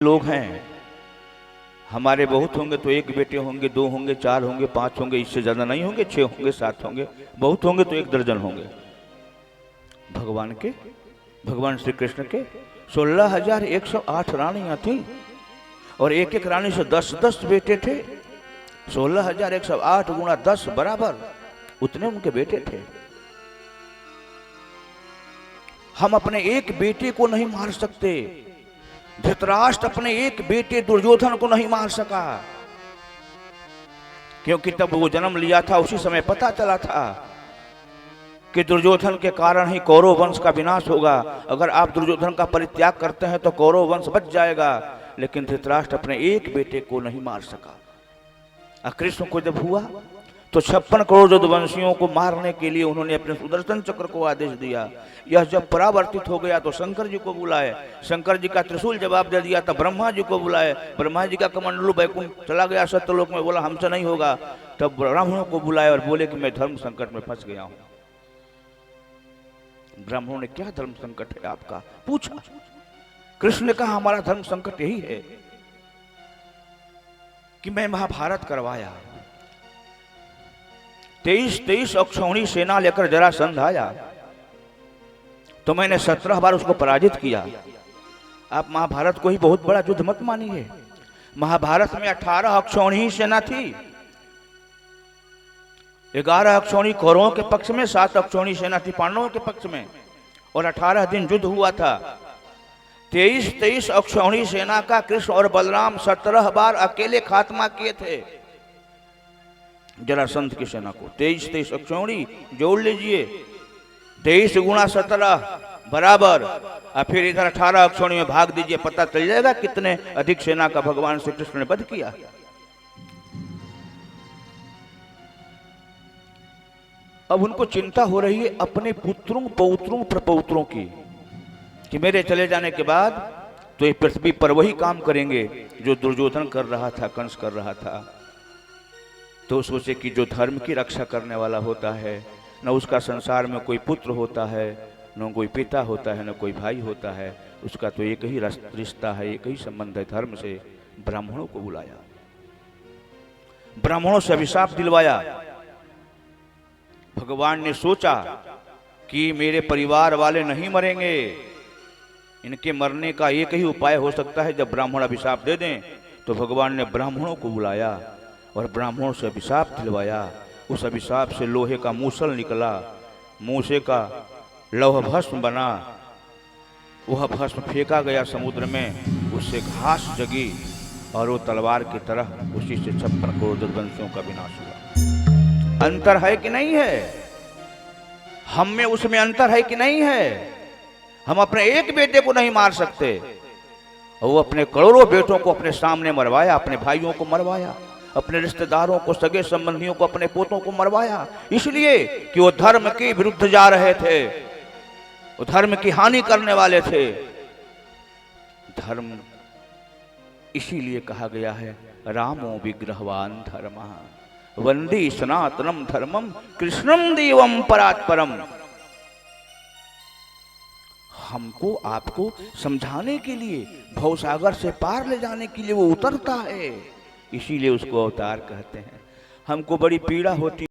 लोग हैं, हमारे बहुत होंगे तो एक बेटे होंगे, दो होंगे, चार होंगे, पांच होंगे, इससे ज्यादा नहीं होंगे, 6 होंगे, 7 होंगे, बहुत होंगे तो 1 दर्जन होंगे। भगवान के, भगवान श्री कृष्ण के 16,108 रानियां थी और एक एक रानी से 10-10 बेटे थे। 16,108 गुणा 10 बराबर उतने उनके बेटे थे। हम अपने एक बेटे को नहीं मार सकते। धृतराष्ट्र अपने एक बेटे दुर्योधन को नहीं मार सका, क्योंकि तब वो जन्म लिया था उसी समय पता चला था कि दुर्योधन के कारण ही कौरव वंश का विनाश होगा। अगर आप दुर्योधन का परित्याग करते हैं तो कौरव वंश बच जाएगा। लेकिन धृतराष्ट्र अपने एक बेटे को नहीं मार सका। कृष्ण को जब हुआ तो 56 करोड़ यदुवंशियों को मारने के लिए उन्होंने अपने सुदर्शन चक्र को आदेश दिया। यह जब परावर्तित हो गया तो शंकर जी को बुलाए, शंकर जी का त्रिशूल जवाब दे दिया, तब ब्रह्मा जी को बुलाए, ब्रह्मा जी का कमंडलू बैकुंठ चला गया सत्यलोक में, बोला हमसे नहीं होगा। तब ब्राह्मणों को बुलाए और बोले कि मैं धर्म संकट में फंस गया हूं। ब्राह्मणों ने क्या धर्म संकट है आपका पूछा। कृष्ण ने कहा हमारा धर्म संकट यही है कि मैं महाभारत करवाया, 23 अक्षौणी सेना लेकर जरासंध आया तो मैंने 17 बार उसको पराजित किया। आप महाभारत को ही बहुत बड़ा युद्ध मत मानिए। महाभारत में 18 अक्षौणी सेना थी, 11 अक्षौणी कौरवों के पक्ष में, 7 अक्षौणी सेना थी पांडवों के पक्ष में, और 18 दिन युद्ध हुआ था। 23 अक्षौणी सेना का कृष्ण और बलराम 17 बार अकेले खात्मा किए थे जरासंध की सेना को। 23 अक्षौणी जोड़ लीजिए, 23 गुणा 17 बराबर, और फिर इधर 18 अक्षौणी में भाग दीजिए, पता चल जाएगा कितने अधिक सेना का भगवान श्री कृष्ण ने वध किया। अब उनको चिंता हो रही है अपने पुत्रों, पौत्रों, प्रपौत्रों की, कि मेरे चले जाने के बाद तो ये पृथ्वी पर वही काम करेंगे जो दुर्योधन कर रहा था, कंस कर रहा था। तो सोचे कि जो धर्म की रक्षा करने वाला होता है, न उसका संसार में कोई पुत्र होता है, न कोई पिता होता है, न कोई भाई होता है, उसका तो एक ही रिश्ता है, एक ही संबंध है धर्म से। ब्राह्मणों को बुलाया, ब्राह्मणों से अभिशाप दिलवाया। भगवान ने सोचा कि मेरे परिवार वाले नहीं मरेंगे, इनके मरने का एक ही उपाय हो सकता है जब ब्राह्मण अभिशाप दे दें। तो भगवान ने ब्राह्मणों को बुलाया और ब्राह्मणों से अभिशाप दिलवाया। उस अभिशाप से लोहे का मूसल निकला, मूसे का लौह भस्म बना, वह भस्म फेंका गया समुद्र में, उससे घास जगी और वो तलवार की तरह उसी से 56 करोड़ यदुवंशियों का विनाश हुआ। अंतर है कि नहीं है? हम में उसमें अंतर है कि नहीं है? हम अपने एक बेटे को नहीं मार सकते, और वो अपने करोड़ों बेटों को अपने सामने मरवाया, अपने भाइयों को मरवाया, अपने रिश्तेदारों को, सगे संबंधियों को, अपने पोतों को मरवाया, इसलिए कि वो धर्म के विरुद्ध जा रहे थे, वो धर्म की हानि करने वाले थे। धर्म इसीलिए कहा गया है रामो विग्रहवान धर्मः वंदे सनातनम धर्मम कृष्णम देवम परात्परम। हमको आपको समझाने के लिए, भवसागर से पार ले जाने के लिए वो उतरता है, इसीलिए उसको अवतार कहते हैं। हमको बड़ी पीड़ा होती